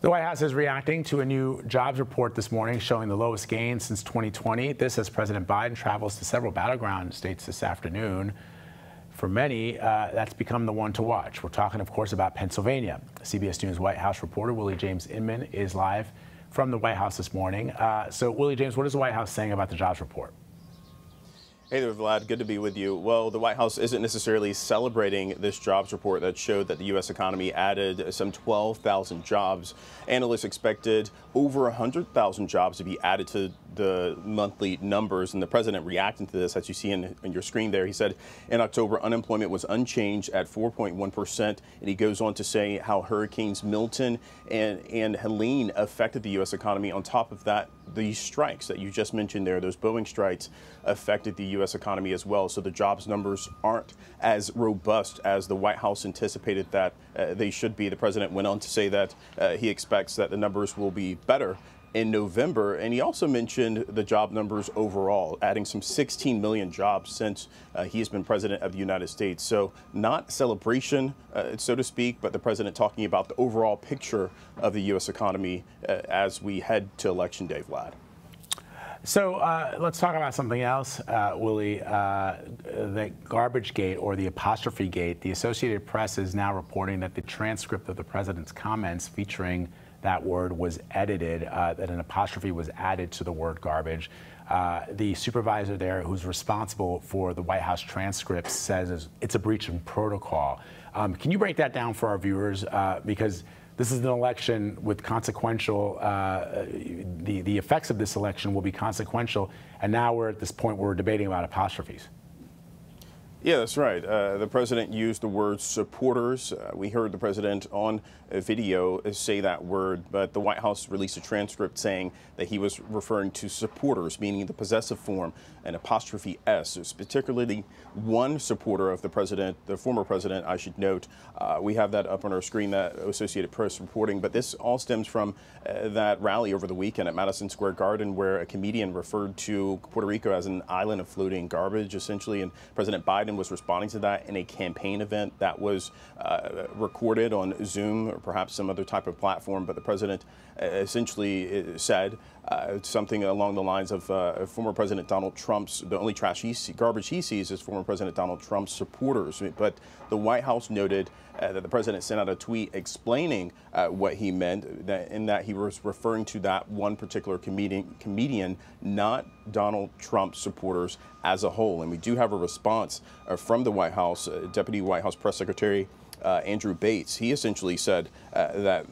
The White House is reacting to a new jobs report this morning showing the lowest gain since 2020. This as President Biden travels to several battleground states this afternoon. For many, that's become the one to watch. We're talking, of course, about Pennsylvania. CBS News White House reporter Willie James Inman is live from the White House this morning. So, Willie James, what is the White House saying about the jobs report? Hey there, Vlad. Good to be with you. Well, the White House isn't necessarily celebrating this jobs report that showed that the U.S. economy added some 12,000 jobs. Analysts expected over 100,000 jobs to be added to the monthly numbers. And the president reacting to this, as you see in your screen there, he said in October, unemployment was unchanged at 4.1%. And he goes on to say how hurricanes Milton and Helene affected the U.S. economy. On top of that, the strikes that you just mentioned there, those Boeing strikes, affected the U.S. economy as well. So the jobs numbers aren't as robust as the White House anticipated that they should be. The president went on to say that he expects that the numbers will be better in November. And he also mentioned the job numbers overall, adding some 16 million jobs since he has been president of the United States. So not celebration, so to speak, but the president talking about the overall picture of the U.S. economy as we head to Election Day, Vlad. So let's talk about something else, Willie. The garbage gate or the apostrophe gate. The Associated Press is now reporting that the transcript of the president's comments featuring that word was edited, that an apostrophe was added to the word garbage. The supervisor there who's responsible for the White House transcripts says it's a breach of protocol. Can you break that down for our viewers? Because this is an election with consequential, the effects of this election will be consequential, and now we're at this point where we're debating about apostrophes. Yeah, that's right. The president used the word supporters. We heard the president on a video say that word, but the White House released a transcript saying that he was referring to supporters, meaning the possessive form, an apostrophe S. There's particularly one supporter of the president, the former president, I should note. We have that up on our screen, that Associated Press reporting, but this all stems from that rally over the weekend at Madison Square Garden where a comedian referred to Puerto Rico as an island of floating garbage, essentially, and President Biden was responding to that in a campaign event that was recorded on Zoom or perhaps some other type of platform. But the president essentially said something along the lines of former President Donald Trump's, the only garbage he sees is former President Donald Trump's supporters. But the White House noted that the president sent out a tweet explaining what he meant, in that he was referring to that one particular comedian, not Donald Trump supporters as a whole. And we do have a response from the White House. Deputy White House Press Secretary Andrew Bates, he essentially said that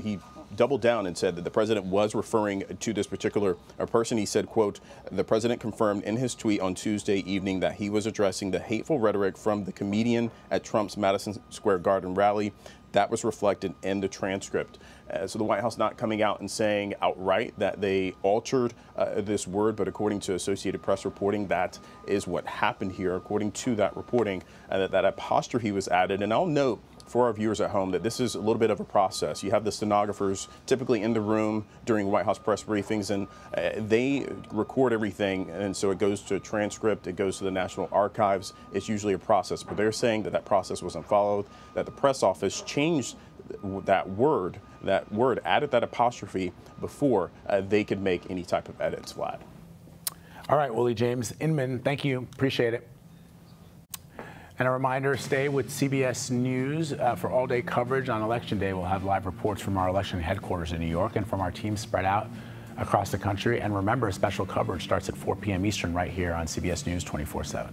he doubled down and said that the president was referring to this particular person. He said, quote, the president confirmed in his tweet on Tuesday evening that he was addressing the hateful rhetoric from the comedian at Trump's Madison Square Garden rally. That was reflected in the transcript. So the White House not coming out and saying outright that they altered this word, but according to Associated Press reporting, that is what happened here. According to that reporting, that apostrophe was added. And I'll note for our viewers at home that this is a little bit of a process. You have the stenographers typically in the room during White House press briefings, and they record everything. And so it goes to a transcript, it goes to the National Archives. It's usually a process, but they're saying that that process wasn't followed, that the press office changed that word, added that apostrophe before they could make any type of edits, Vlad. All right, Willie James Inman, thank you. Appreciate it. And a reminder, stay with CBS News for all-day coverage on Election Day. We'll have live reports from our election headquarters in New York and from our team spread out across the country. And remember, special coverage starts at 4 p.m. Eastern right here on CBS News 24/7.